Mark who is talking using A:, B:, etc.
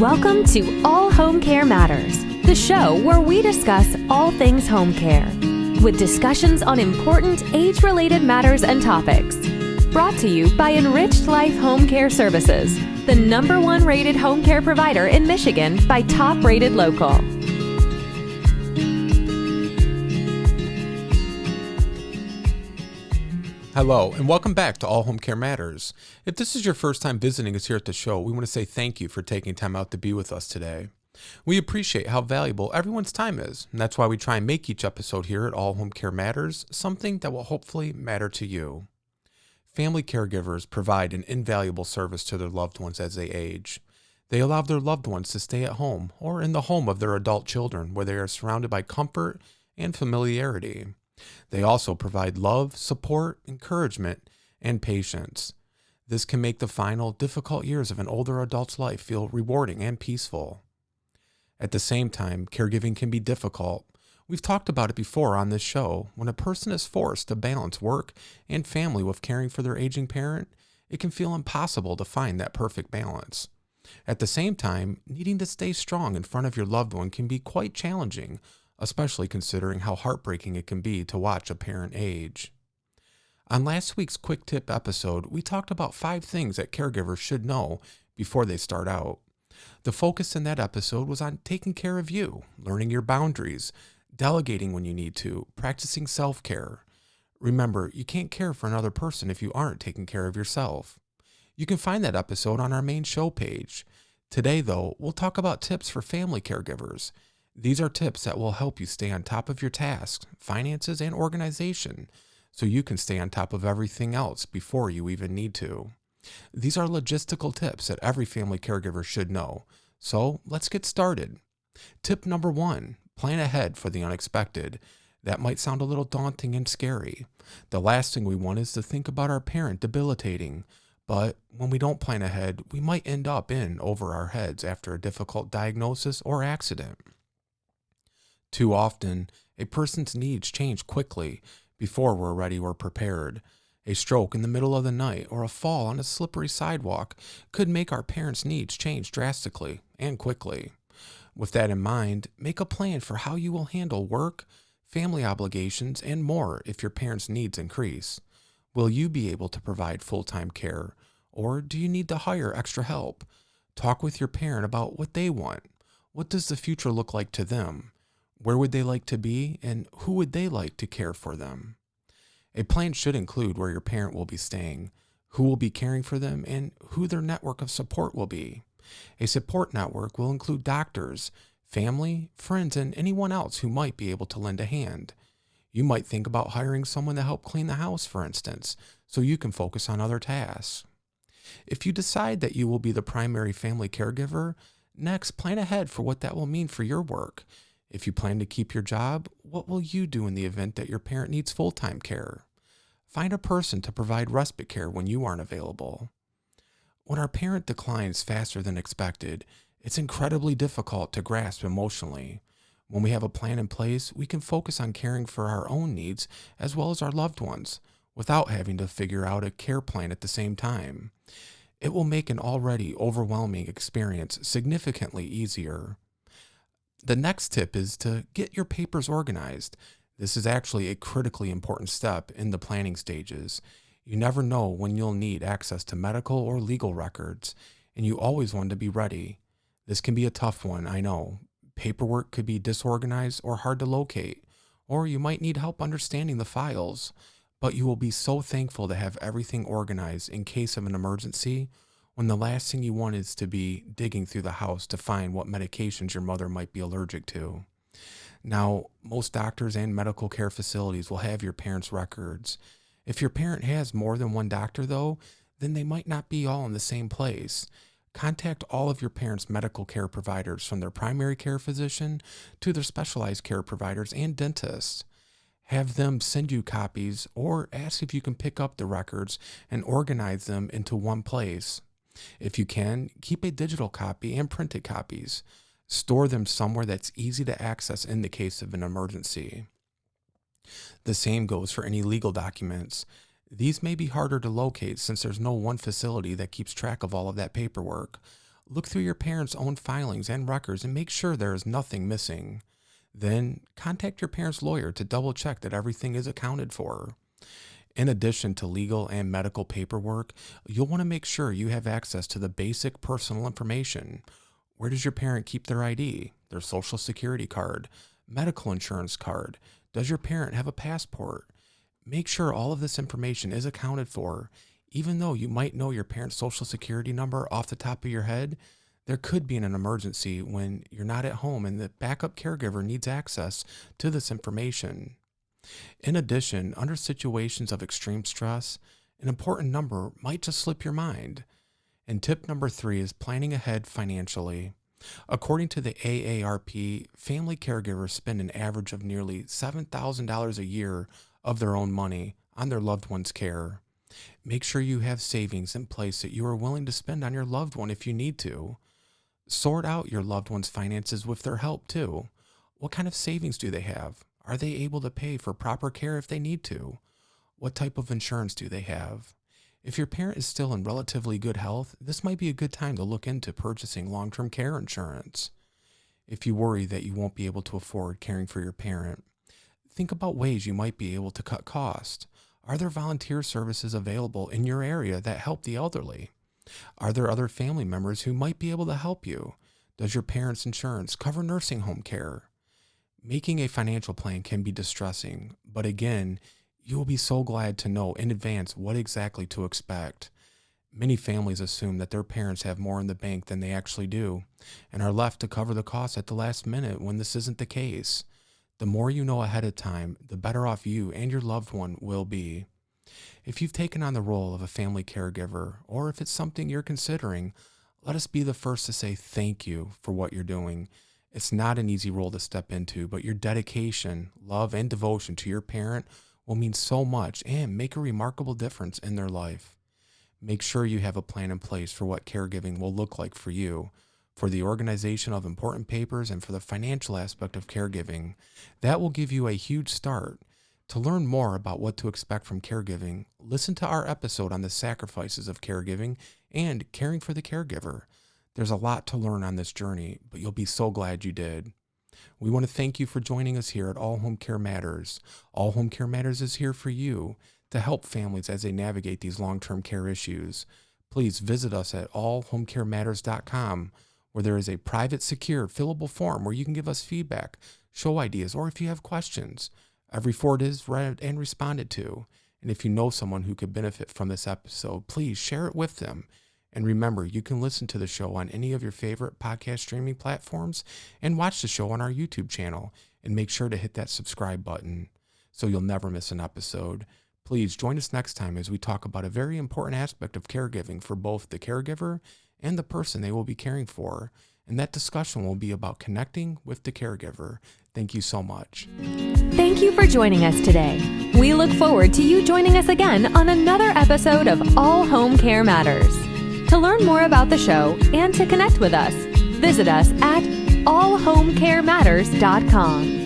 A: Welcome to All Home Care Matters, the show where we discuss all things home care, with discussions on important age-related matters and topics. Brought to you by Enriched Life Home Care Services, the #1 rated home care provider in Michigan by Top Rated Local.
B: Hello, and welcome back to All Home Care Matters. If this is your first time visiting us here at the show, we want to say thank you for taking time out to be with us today. We appreciate how valuable everyone's time is, and that's why we try and make each episode here at All Home Care Matters something that will hopefully matter to you. Family caregivers provide an invaluable service to their loved ones as they age. They allow their loved ones to stay at home or in the home of their adult children where they are surrounded by comfort and familiarity. They also provide love, support, encouragement, and patience. This can make the final, difficult years of an older adult's life feel rewarding and peaceful. At the same time, caregiving can be difficult. We've talked about it before on this show. When a person is forced to balance work and family with caring for their aging parent, it can feel impossible to find that perfect balance. At the same time, needing to stay strong in front of your loved one can be quite challenging, especially considering how heartbreaking it can be to watch a parent age. On last week's Quick Tip episode, we talked about 5 things that caregivers should know before they start out. The focus in that episode was on taking care of you, learning your boundaries, delegating when you need to, practicing self-care. Remember, you can't care for another person if you aren't taking care of yourself. You can find that episode on our main show page. Today, though, we'll talk about tips for family caregivers. These are tips that will help you stay on top of your tasks, finances, and organization, so you can stay on top of everything else before you even need to. These are logistical tips that every family caregiver should know. So let's get started. Tip number 1, plan ahead for the unexpected. That might sound a little daunting and scary. The last thing we want is to think about our parent debilitating. But when we don't plan ahead, we might end up in over our heads after a difficult diagnosis or accident. Too often, a person's needs change quickly before we're ready or prepared. A stroke in the middle of the night or a fall on a slippery sidewalk could make our parents' needs change drastically and quickly. With that in mind, make a plan for how you will handle work, family obligations, and more if your parents' needs increase. Will you be able to provide full-time care, or do you need to hire extra help? Talk with your parent about what they want. What does the future look like to them? Where would they like to be, and who would they like to care for them? A plan should include where your parent will be staying, who will be caring for them, and who their network of support will be. A support network will include doctors, family, friends, and anyone else who might be able to lend a hand. You might think about hiring someone to help clean the house, for instance, so you can focus on other tasks. If you decide that you will be the primary family caregiver, next plan ahead for what that will mean for your work. If you plan to keep your job, what will you do in the event that your parent needs full-time care? Find a person to provide respite care when you aren't available. When our parent declines faster than expected, it's incredibly difficult to grasp emotionally. When we have a plan in place, we can focus on caring for our own needs as well as our loved ones, without having to figure out a care plan at the same time. It will make an already overwhelming experience significantly easier. The next tip is to get your papers organized. This is actually a critically important step in the planning stages. You never know when you'll need access to medical or legal records, and you always want to be ready. This can be a tough one, I know. Paperwork could be disorganized or hard to locate, or you might need help understanding the files, but you will be so thankful to have everything organized in case of an emergency, when the last thing you want is to be digging through the house to find what medications your mother might be allergic to. Now, most doctors and medical care facilities will have your parents' records. If your parent has more than one doctor, though, then they might not be all in the same place. Contact all of your parents' medical care providers, from their primary care physician to their specialized care providers and dentists. Have them send you copies or ask if you can pick up the records and organize them into one place. If you can, keep a digital copy and printed copies. Store them somewhere that's easy to access in the case of an emergency. The same goes for any legal documents. These may be harder to locate since there's no one facility that keeps track of all of that paperwork. Look through your parents' own filings and records and make sure there is nothing missing. Then contact your parents' lawyer to double check that everything is accounted for. In addition to legal and medical paperwork, you'll want to make sure you have access to the basic personal information. Where does your parent keep their ID, their social security card, medical insurance card? Does your parent have a passport? Make sure all of this information is accounted for. Even though you might know your parent's social security number off the top of your head, there could be an emergency when you're not at home and the backup caregiver needs access to this information. In addition, under situations of extreme stress, an important number might just slip your mind. And tip number 3 is planning ahead financially. According to the AARP, family caregivers spend an average of nearly $7,000 a year of their own money on their loved one's care. Make sure you have savings in place that you are willing to spend on your loved one if you need to. Sort out your loved one's finances with their help too. What kind of savings do they have? Are they able to pay for proper care if they need to? What type of insurance do they have? If your parent is still in relatively good health, this might be a good time to look into purchasing long-term care insurance. If you worry that you won't be able to afford caring for your parent, think about ways you might be able to cut costs. Are there volunteer services available in your area that help the elderly? Are there other family members who might be able to help you? Does your parents' insurance cover nursing home care? Making a financial plan can be distressing, but again, you will be so glad to know in advance what exactly to expect. Many families assume that their parents have more in the bank than they actually do, and are left to cover the costs at the last minute when this isn't the case. The more you know ahead of time, the better off you and your loved one will be. If you've taken on the role of a family caregiver, or if it's something you're considering, let us be the first to say thank you for what you're doing. It's not an easy role to step into, but your dedication, love, and devotion to your parent will mean so much and make a remarkable difference in their life. Make sure you have a plan in place for what caregiving will look like for you, for the organization of important papers, and for the financial aspect of caregiving. That will give you a huge start. To learn more about what to expect from caregiving, listen to our episode on the sacrifices of caregiving and caring for the caregiver. There's a lot to learn on this journey, but you'll be so glad you did. We want to thank you for joining us here at All Home Care Matters. All Home Care Matters is here for you to help families as they navigate these long-term care issues. Please visit us at allhomecarematters.com, where there is a private, secure, fillable form where you can give us feedback, show ideas, or if you have questions. Every forward is read and responded to. And if you know someone who could benefit from this episode, please share it with them. And remember, you can listen to the show on any of your favorite podcast streaming platforms and watch the show on our YouTube channel. And make sure to hit that subscribe button so you'll never miss an episode. Please join us next time as we talk about a very important aspect of caregiving for both the caregiver and the person they will be caring for. And that discussion will be about connecting with the caregiver. Thank you so much.
A: Thank you for joining us today. We look forward to you joining us again on another episode of All Home Care Matters. To learn more about the show and to connect with us, visit us at allhomecarematters.com.